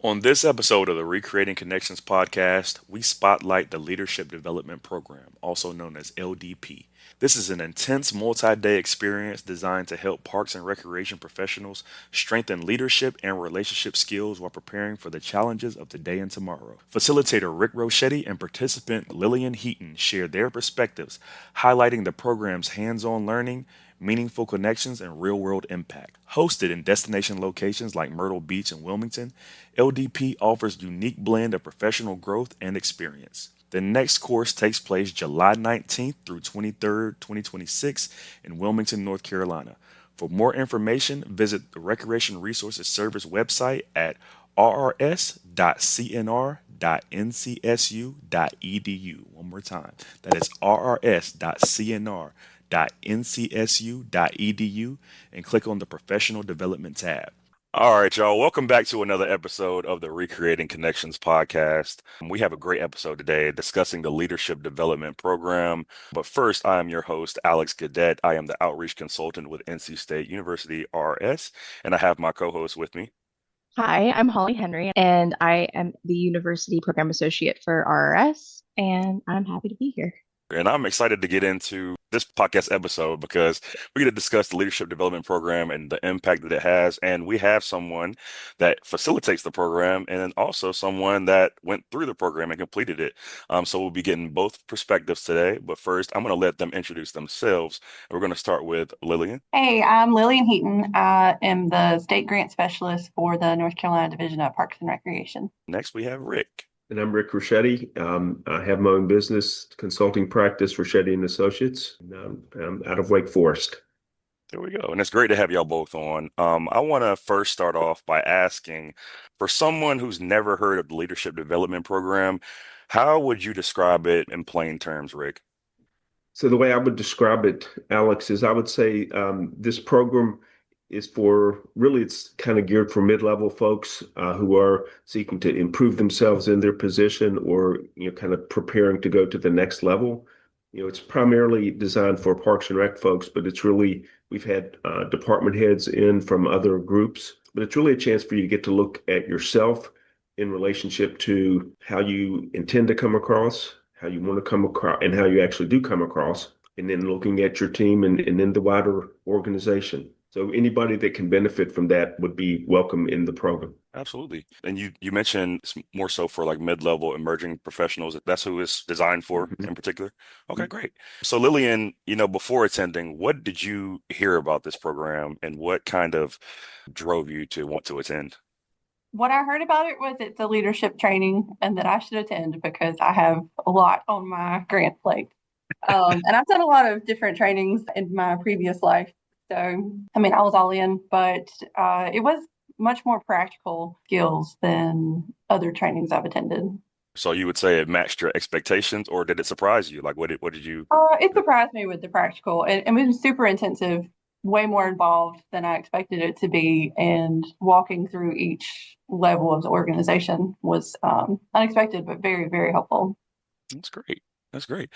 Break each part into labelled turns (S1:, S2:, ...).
S1: On this episode of the Recreating Connections podcast, we spotlight the Leadership Development Program, also known as LDP. This is an intense multi day experience designed to help parks and recreation professionals strengthen leadership and relationship skills while preparing for the challenges of today and tomorrow. Facilitator Rick Rocchetti and participant Lilian Heaton share their perspectives, highlighting the program's hands on learning, meaningful connections, and real world impact. Hosted in destination locations like Myrtle Beach and Wilmington, LDP offers unique blend of professional growth and experience. The next course takes place July 19th through 23rd, 2026 in Wilmington, North Carolina. For more information, visit the Recreation Resources Service website at rrs.cnr.ncsu.edu. One more time. That is rrs.cnr.ncsu.edu and click on the Professional Development tab. All right, y'all. Welcome back to another episode of the Recreating Connections podcast. We have a great episode today discussing the Leadership Development Program. But first, I am your host, Alex Gadet. I am the Outreach Consultant with NC State University RS, and I have my co-host with me.
S2: Hi, I'm Holly Henry, and I am the University Program Associate for RRS, and I'm happy to be here.
S1: And I'm excited to get into this podcast episode because we're going to discuss the Leadership Development Program and the impact that it has. And we have someone that facilitates the program and then also someone that went through the program and completed it. So we'll be getting both perspectives today. But first, I'm going to let them introduce themselves. We're going to start with Lillian.
S3: Hey, I'm Lilian Heaton. I am the state grant specialist for the North Carolina Division of Parks and Recreation.
S1: Next, we have Rick.
S4: And I'm Rick Rocchetti. I have my own business consulting practice, Rocchetti and Associates. And I'm out of Wake Forest.
S1: There we go. And it's great to have y'all both on. I want to first start off by asking, for someone who's never heard of the Leadership Development Program, how would you describe it in plain terms, Rick?
S4: So the way I would describe it, Alex, is I would say this program is it's kind of geared for mid-level folks who are seeking to improve themselves in their position or, kind of preparing to go to the next level. It's primarily designed for Parks and Rec folks, but we've had department heads in from other groups, but it's really a chance for you to get to look at yourself in relationship to how you intend to come across, how you want to come across, and how you actually do come across, and then looking at your team and then the wider organization. So anybody that can benefit from that would be welcome in the program.
S1: Absolutely. And you mentioned it's more so for like mid-level emerging professionals. That's who it's designed for
S4: Mhm.
S1: in particular. Okay, great. So Lillian, before attending, what did you hear about this program and what kind of drove you to want to attend?
S3: What I heard about it was it's a leadership training and that I should attend because I have a lot on my grant plate. And I've done a lot of different trainings in my previous life. So, I was all in, but it was much more practical skills than other trainings I've attended.
S1: So you would say it matched your expectations, or did it surprise you? Like, what did you?
S3: It surprised me with the practical. It was super intensive, way more involved than I expected it to be. And walking through each level of the organization was unexpected, but very, very helpful.
S1: That's great. That's great.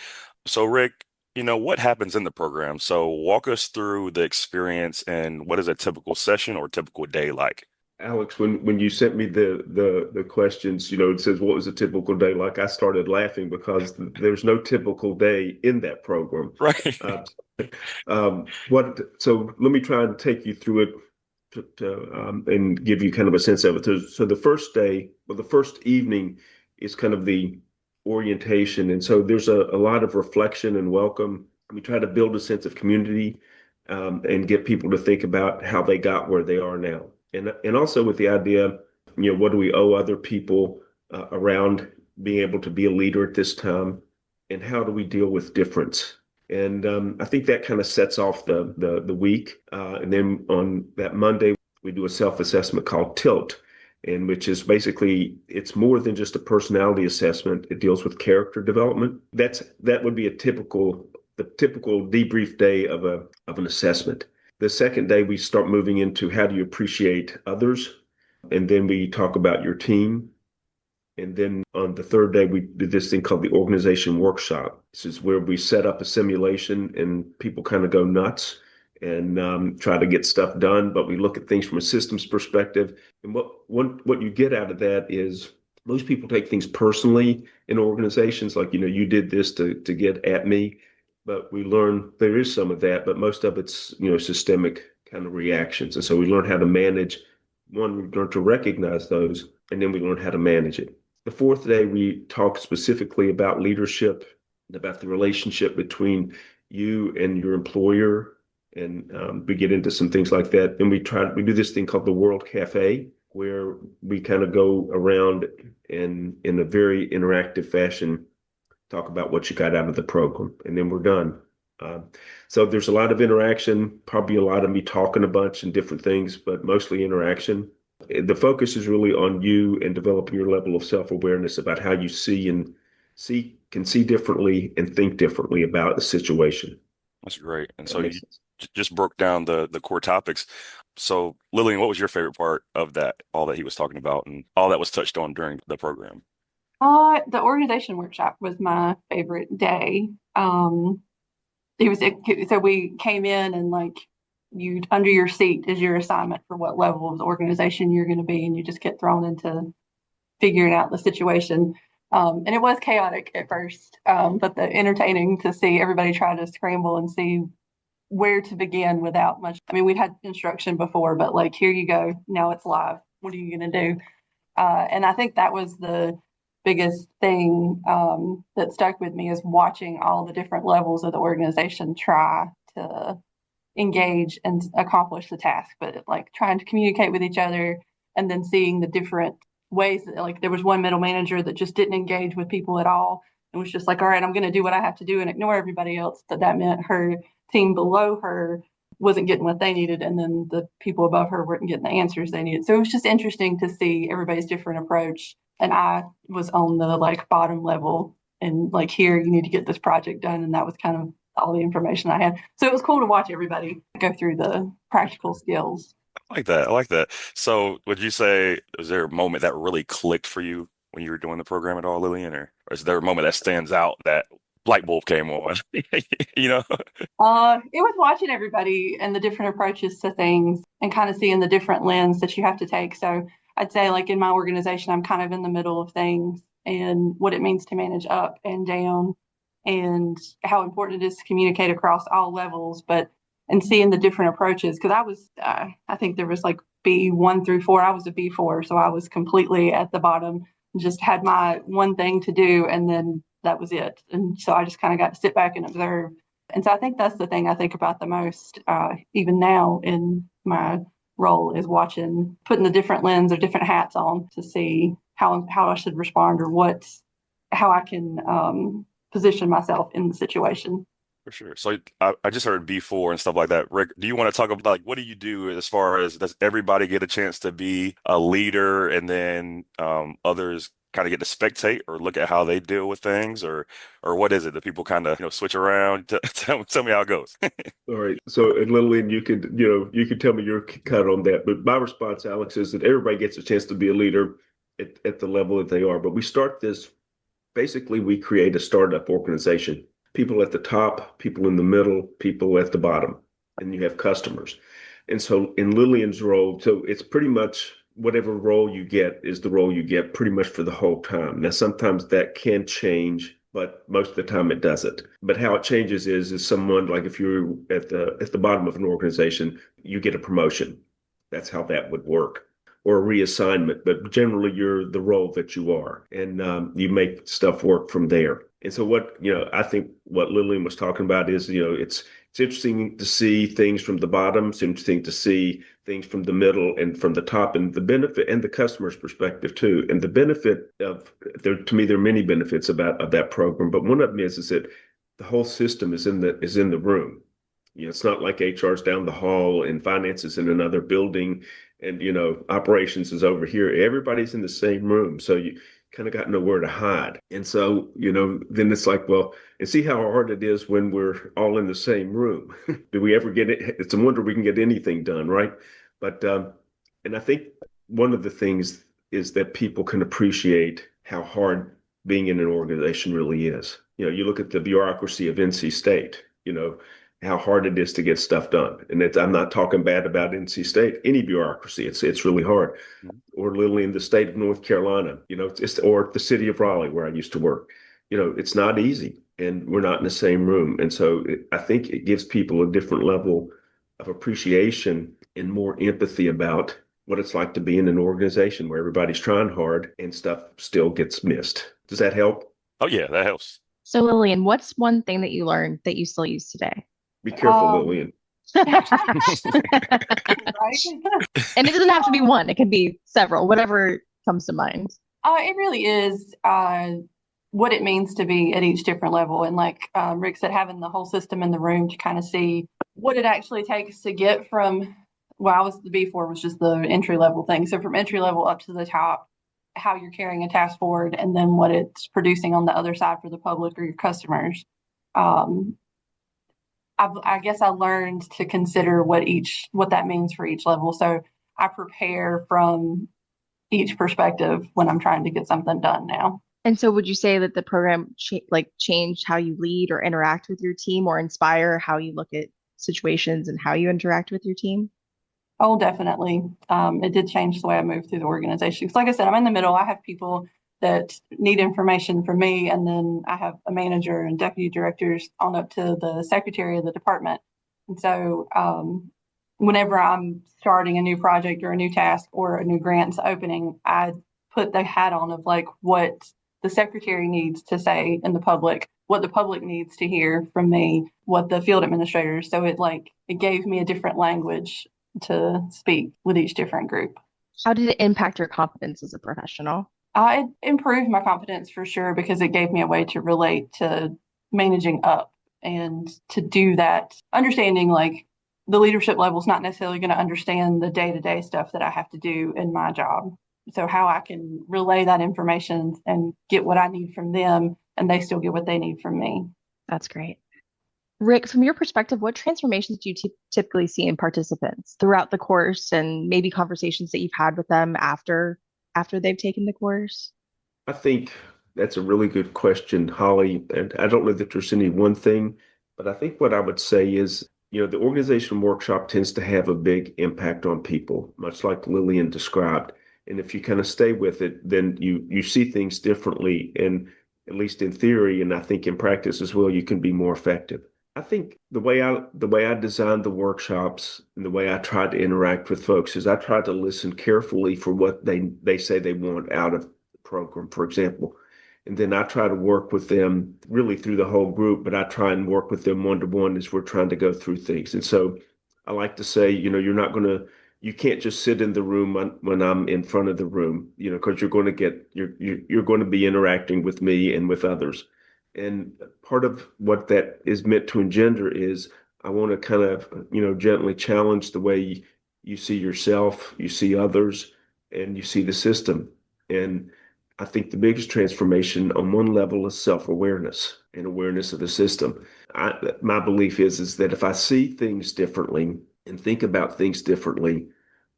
S1: So Rick, what happens in the program? So walk us through the experience and what is a typical session or typical day like?
S4: Alex, when you sent me the questions, it says what was a typical day like? I started laughing because there's no typical day in that program.
S1: Right.
S4: Uh, so let me try and take you through it and give you kind of a sense of it. So the first day, well, the first evening is kind of the orientation. And so there's a lot of reflection and welcome. We try to build a sense of community and get people to think about how they got where they are now. And also with the idea, what do we owe other people around being able to be a leader at this time? And how do we deal with difference? And I think that kind of sets off the week. And then on that Monday, we do a self-assessment called Tilt, and which is basically, it's more than just a personality assessment. It deals with character development. That would be the typical debrief day of an assessment. The second day, we start moving into how do you appreciate others, and then we talk about your team. And then on the third day, we did this thing called the organization workshop. This is where we set up a simulation and people kind of go nuts and try to get stuff done, but we look at things from a systems perspective. And what you get out of that is most people take things personally in organizations, like, you did this to get at me. But we learn there is some of that, but most of it's, systemic kind of reactions. And so we learn how to manage. One, we learn to recognize those, and then we learn how to manage it. The fourth day, we talk specifically about leadership, about the relationship between you and your employer, and we get into some things like that. And we do this thing called the World Cafe, where we kind of go around and in a very interactive fashion talk about what you got out of the program, and then we're done. Uh, so there's a lot of interaction, probably a lot of me talking a bunch and different things, but mostly interaction. The focus is really on you and developing your level of self-awareness about how you can see differently and think differently about a situation.
S1: That's great. And
S4: That
S1: so
S4: makes
S1: you
S4: sense.
S1: just broke down the core topics. So Lillian, what was your favorite part of that, all that he was talking about and all that was touched on during the program?
S3: The organization workshop was my favorite day. So we came in and like you under your seat is your assignment for what level of the organization you're going to be, and you just get thrown into figuring out the situation. And it was chaotic at first, but the entertaining to see everybody try to scramble and see where to begin without much. I mean, we'd had instruction before, but like, here you go. Now it's live. What are you going to do? And I think that was the biggest thing that stuck with me is watching all the different levels of the organization try to engage and accomplish the task, but like trying to communicate with each other and then seeing the different ways that, like, there was one middle manager that just didn't engage with people at all and was just like, all right, I'm going to do what I have to do and ignore everybody else. That meant her team below her wasn't getting what they needed, and then the people above her weren't getting the answers they needed. So it was just interesting to see everybody's different approach. And I was on the like bottom level and like, here, you need to get this project done. And that was kind of all the information I had. So it was cool to watch everybody go through the practical skills.
S1: I like that. I like that. So would you say, is there a moment that really clicked for you when you were doing the program at all, Lillian, or is there a moment that stands out that light bulb came on? You know?
S3: It was watching everybody and the different approaches to things and kind of seeing the different lens that you have to take. So I'd say, like, in my organization, I'm kind of in the middle of things and what it means to manage up and down and how important it is to communicate across all levels, but and seeing the different approaches. Because I think there was like B1 through 4. I was a B4, so I was completely at the bottom, just had my one thing to do, and then that was it. And so I just kind of got to sit back and observe. And so I think that's the thing I think about the most, even now in my role, is watching, putting the different lens or different hats on to see how I should respond or how I can position myself in the situation.
S1: For sure. So I just heard B4 and stuff like that. Rick, do you want to talk about like what do you do as far as does everybody get a chance to be a leader and then others kind of get to spectate or look at how they deal with things or what is it that people kind of switch around? Tell me how it goes.
S4: All right. So, and Lillian, you could tell me your cut on that. But my response, Alex, is that everybody gets a chance to be a leader at the level that they are. But we start this, basically, we create a startup organization. People at the top, people in the middle, people at the bottom, and you have customers. And so in Lillian's role, so it's pretty much whatever role you get is the role you get pretty much for the whole time. Now, sometimes that can change, but most of the time it doesn't. But how it changes is someone like if you're at the bottom of an organization, you get a promotion. That's how that would work. Or a reassignment, but generally you're the role that you are, and you make stuff work from there. And so I think what Lillian was talking about is, it's interesting to see things from the bottom. It's interesting to see things from the middle and from the top, and the benefit and the customer's perspective too. And the benefit to me, there are many benefits of that program, but one of them is that the whole system is in the room. It's not like HR is down the hall and finance is in another building and, operations is over here. Everybody's in the same room. So you kind of got nowhere to hide. And so, then it's like, well, and see how hard it is when we're all in the same room. Do we ever get it? It's a wonder we can get anything done, right? But, and I think one of the things is that people can appreciate how hard being in an organization really is. You look at the bureaucracy of NC State, how hard it is to get stuff done. And I'm not talking bad about NC State, any bureaucracy. It's really hard.
S1: Mhm.
S4: Or literally in the state of North Carolina, or the city of Raleigh where I used to work. It's not easy, and we're not in the same room. And so I think it gives people a different level of appreciation and more empathy about what it's like to be in an organization where everybody's trying hard and stuff still gets missed. Does that help?
S1: Oh yeah, that helps.
S2: So, Lillian, what's one thing that you learned that you still use today?
S4: Be careful,
S3: Um,
S4: Lilian.
S3: right?
S2: And it doesn't have to be one, it can be several, whatever comes to mind.
S3: It really is what it means to be at each different level. And like Rick said, having the whole system in the room to kind of see what it actually takes to get from, well, I was the B4 was just the entry level thing. So from entry level up to the top, how you're carrying a task forward, and then what it's producing on the other side for the public or your customers. Um, I guess I learned to consider what that means for each level. So I prepare from each perspective when I'm trying to get something done now.
S2: And so, would you say that the program changed how you lead or interact with your team, or inspire how you look at situations and how you interact with your team?
S3: Oh, definitely. It did change the way I moved through the organization. Because, like I said, I'm in the middle. I have people that need information from me, and then I have a manager and deputy directors on up to the secretary of the department. And so, whenever I'm starting a new project or a new task or a new grant's opening, I put the hat on of like what the secretary needs to say in the public, what the public needs to hear from me, what the field administrators. So it gave me a different language to speak with each different group.
S2: How did it impact your confidence as a professional?
S3: It improved my confidence for sure because it gave me a way to relate to managing up and to do that, understanding like the leadership level is not necessarily going to understand the day-to-day stuff that I have to do in my job. So how I can relay that information and get what I need from them and they still get what they need from me.
S2: That's great. Rick, from your perspective, what transformations do you typically see in participants throughout the course, and maybe conversations that you've had with them after they've taken the course?
S4: I think that's a really good question, Holly. And I don't know that there's any one thing, but I think what I would say is, the organization workshop tends to have a big impact on people, much like Lillian described. And if you kind of stay with it, then you see things differently, and at least in theory, and I think in practice as well, you can be more effective. I think the way I designed the workshops and the way I tried to interact with folks is I tried to listen carefully for what they say they want out of program, for example. And then I try to work with them really through the whole group, but I try and work with them one to one as we're trying to go through things. And so I like to say, you can't just sit in the room when I'm in front of the room, because you're going to be interacting with me and with others. And part of what that is meant to engender is I want to kind of, gently challenge the way you see yourself, you see others, and you see the system. And I think the biggest transformation on one level is self-awareness and awareness of the system. My belief is that if I see things differently and think about things differently,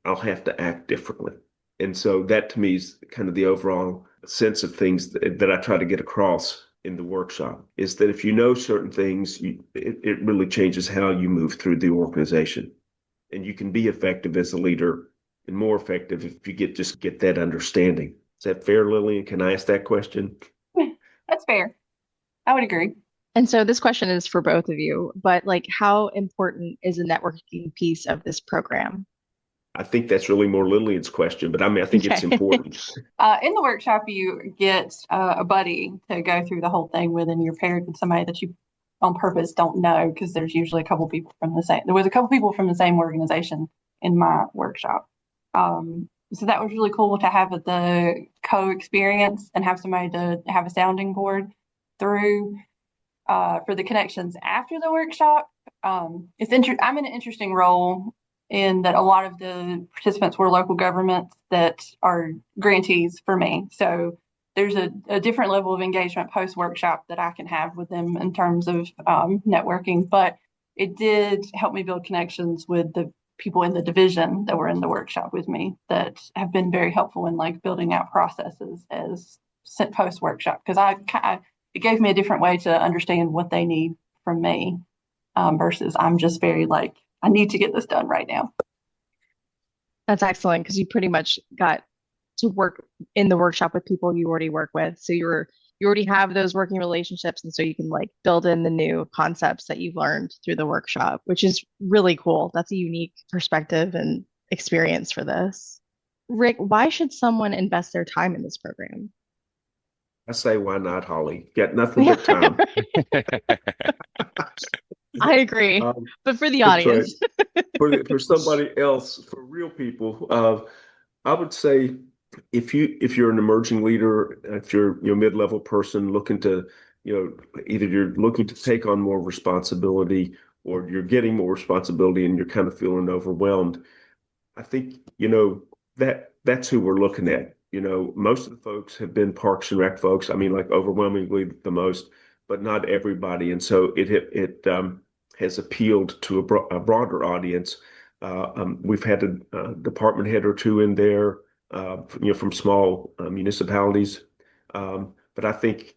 S4: I'll have to act differently. And so that to me is kind of the overall sense of things that I try to get across in the workshop, is that if you know certain things, it really changes how you move through the organization. And you can be effective as a leader and more effective if you get that understanding. Is that fair, Lillian? Can I ask that question?
S3: That's fair. I would agree.
S2: And so this question is for both of you, but like, how important is the networking piece of this program?
S4: I think that's really more Lillian's question, but I mean, I think it's
S2: Okay.
S4: important.
S3: In the workshop, you get a buddy to go through the whole thing with, and you're paired with somebody that you on purpose don't know, because there was a couple people from the same organization in my workshop. So that was really cool to have the co-experience and have somebody to have a sounding board through for the connections after the workshop. I'm in an interesting role in that a lot of the participants were local governments that are grantees for me. So there's a different level of engagement post-workshop that I can have with them in terms of networking. But it did help me build connections with the people in the division that were in the workshop with me that have been very helpful in like building out processes as post-workshop, because it gave me a different way to understand what they need from me versus I'm just very like, I need to get this done right now.
S2: That's excellent because you pretty much got to work in the workshop with people you already work with. So you already have those working relationships, and so you can like build in the new concepts that you've learned through the workshop, which is really cool. That's a unique perspective and experience for this. Rick, why should someone invest their time in this program?
S4: I say, why not, Holly? Got nothing
S2: Yeah,
S4: but time.
S2: I agree.
S4: Um,
S2: But for the
S4: that's right.
S2: audience,
S4: For somebody else, for real people, I would say if you're an emerging leader, if you're mid-level person looking to either you're looking to take on more responsibility or you're getting more responsibility and you're kind of feeling overwhelmed, I think that's who we're looking at. Most of the folks have been Parks and Rec folks. I mean, like overwhelmingly the most, but not everybody. And so it has appealed to a broader audience. We've had a department head or two in there, from small municipalities. But I think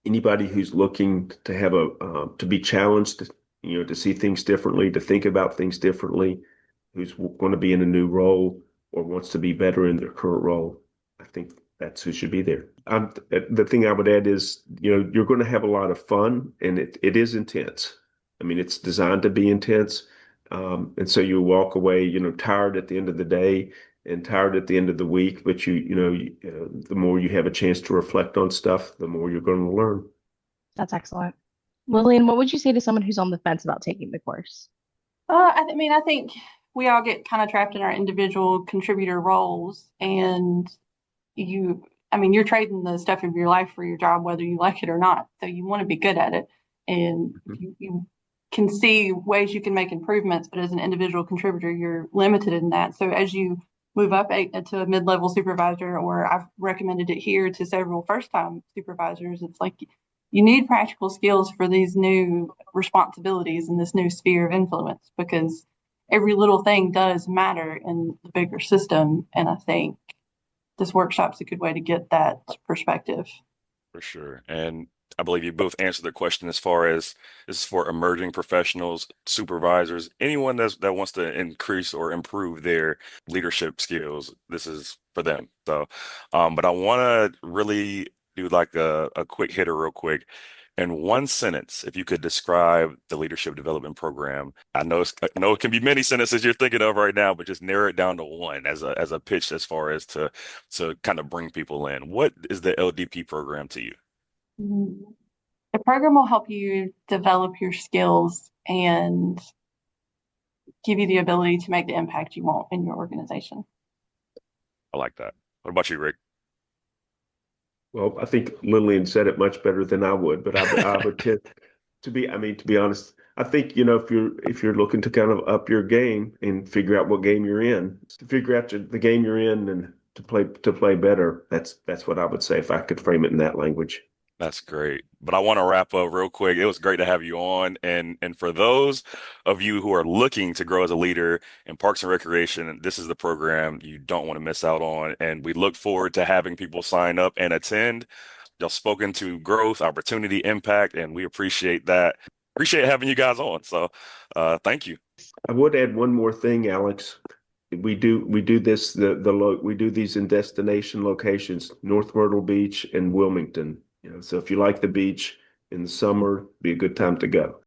S4: anybody who's looking to have to be challenged, to see things differently, to think about things differently, who's going to be in a new role or wants to be better in their current role, I think that's who should be there. The thing I would add is, you're going to have a lot of fun, and it is intense. I mean, it's designed to be intense. And so you walk away, tired at the end of the day and tired at the end of the week. But the more you have a chance to reflect on stuff, the more you're going to learn.
S2: that's excellent. Lillian, what would you say to someone who's on the fence about taking the course?
S3: I think we all get kind of trapped in our individual contributor roles, and you're trading the stuff of your life for your job, whether you like it or not. So you want to be good at it, and you can see ways you can make improvements, but as an individual contributor, you're limited in that. So as you move up to a mid-level supervisor, or I've recommended it here to several first-time supervisors, it's like you need practical skills for these new responsibilities and this new sphere of influence, because every little thing does matter in the bigger system. And I think this workshop's a good way to get that perspective.
S1: For sure. And I believe you both answered the question as far as this is for emerging professionals, supervisors, anyone that wants to increase or improve their leadership skills. This is for them. So, but I want to really do like a quick hitter real quick. In one sentence, if you could describe the leadership development program, I know it can be many sentences you're thinking of right now, but just narrow it down to one as a pitch as far as to kind of bring people in. What is the LDP program to you?
S3: The program will help you develop your skills and give you the ability to make the impact you want in your organization.
S1: I like that. What about you, Rick?
S4: Well, I think Lillian said it much better than I would, but I would tend to be honest, I think, if you're looking to kind of up your game and figure out what game you're in, to figure out the game you're in and to play better, that's what I would say if I could frame it in that language.
S1: That's great. But I want to wrap up real quick. It was great to have you on. And for those of you who are looking to grow as a leader in Parks and Recreation, this is the program you don't want to miss out on. And we look forward to having people sign up and attend. Y'all spoken to growth, opportunity, impact, and we appreciate that. Appreciate having you guys on. So thank you.
S4: I would add one more thing, Alex. We do this we do these in destination locations, North Myrtle Beach and Wilmington. So if you like the beach in the summer, be a good time to go.